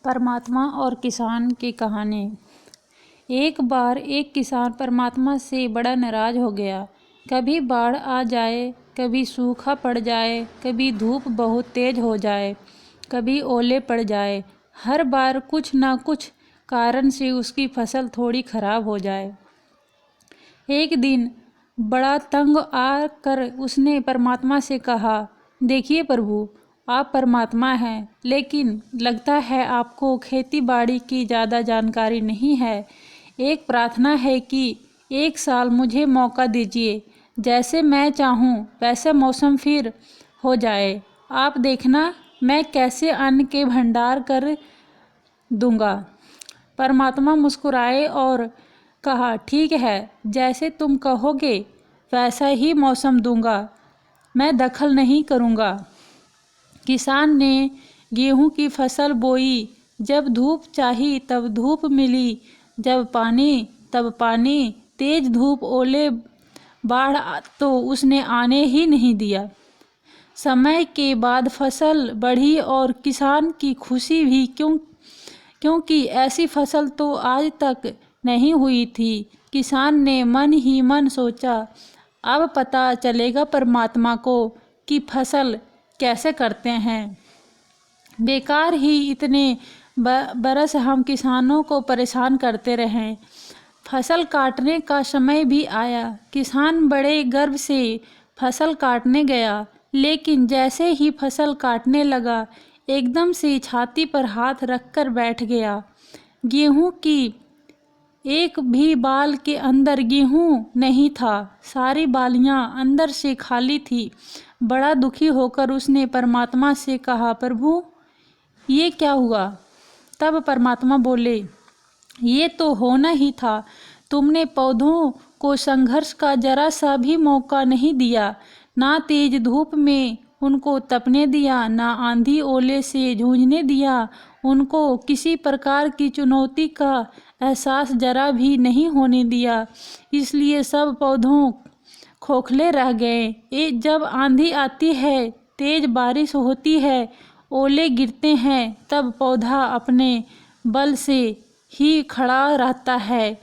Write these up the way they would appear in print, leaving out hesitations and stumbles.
परमात्मा और किसान की कहानी। एक बार एक किसान परमात्मा से बड़ा नाराज हो गया। कभी बाढ़ आ जाए, कभी सूखा पड़ जाए, कभी धूप बहुत तेज हो जाए, कभी ओले पड़ जाए। हर बार कुछ ना कुछ कारण से उसकी फसल थोड़ी खराब हो जाए। एक दिन बड़ा तंग आ कर उसने परमात्मा से कहा, देखिए प्रभु, आप परमात्मा हैं, लेकिन लगता है आपको खेती बाड़ी की ज़्यादा जानकारी नहीं है। एक प्रार्थना है कि एक साल मुझे मौका दीजिए, जैसे मैं चाहूँ वैसे मौसम फिर हो जाए। आप देखना मैं कैसे अन्न के भंडार कर दूंगा। परमात्मा मुस्कुराए और कहा, ठीक है, जैसे तुम कहोगे वैसा ही मौसम दूंगा, मैं दखल नहीं करूंगा। किसान ने गेहूं की फसल बोई। जब धूप चाही तब धूप मिली, जब पानी तब पानी। तेज धूप, ओले, बाढ़ तो उसने आने ही नहीं दिया। समय के बाद फसल बढ़ी और किसान की खुशी भी, क्योंकि ऐसी फसल तो आज तक नहीं हुई थी। किसान ने मन ही मन सोचा, अब पता चलेगा परमात्मा को कि फसल कैसे करते हैं। बेकार ही इतने बरस हम किसानों को परेशान करते रहें। फसल काटने का समय भी आया। किसान बड़े गर्व से फसल काटने गया, लेकिन जैसे ही फसल काटने लगा, एकदम से छाती पर हाथ रखकर बैठ गया। गेहूं की एक भी बाल के अंदर गेहूं नहीं था, सारी बालियां अंदर से खाली थी। बड़ा दुखी होकर उसने परमात्मा से कहा, प्रभु, ये क्या हुआ? तब परमात्मा बोले, ये तो होना ही था। तुमने पौधों को संघर्ष का जरा सा भी मौका नहीं दिया। ना तेज धूप में उनको तपने दिया, ना आंधी ओले से जूझने दिया। उनको किसी प्रकार की चुनौती का एहसास जरा भी नहीं होने दिया। इसलिए सब पौधों खोखले रह गए। जब आंधी आती है, तेज बारिश होती है, ओले गिरते हैं, तब पौधा अपने बल से ही खड़ा रहता है।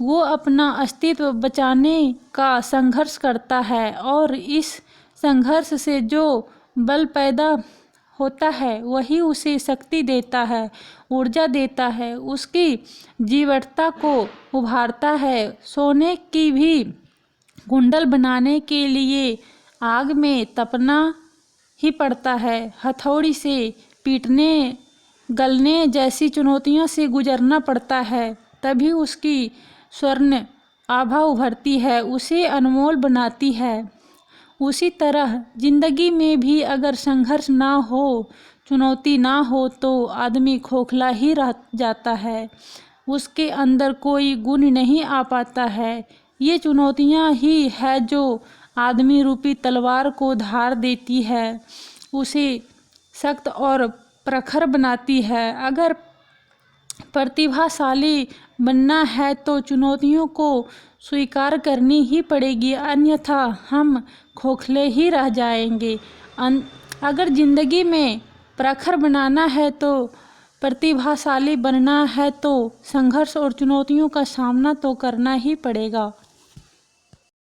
वो अपना अस्तित्व बचाने का संघर्ष करता है, और इस संघर्ष से जो बल पैदा होता है वही उसे शक्ति देता है, ऊर्जा देता है, उसकी जीवटता को उभारता है। सोने की भी कुंडल बनाने के लिए आग में तपना ही पड़ता है। हथौड़ी से पीटने, गलने जैसी चुनौतियों से गुजरना पड़ता है, तभी उसकी स्वर्ण आभा उभरती है, उसे अनमोल बनाती है। उसी तरह जिंदगी में भी अगर संघर्ष ना हो, चुनौती ना हो, तो आदमी खोखला ही रह जाता है। उसके अंदर कोई गुण नहीं आ पाता है। ये चुनौतियाँ ही है जो आदमी रूपी तलवार को धार देती है, उसे सख्त और प्रखर बनाती है। अगर प्रतिभाशाली बनना है तो चुनौतियों को स्वीकार करनी ही पड़ेगी, अन्यथा हम खोखले ही रह जाएंगे। अगर जिंदगी में प्रखर बनाना है तो प्रतिभाशाली बनना है तो संघर्ष और चुनौतियों का सामना तो करना ही पड़ेगा।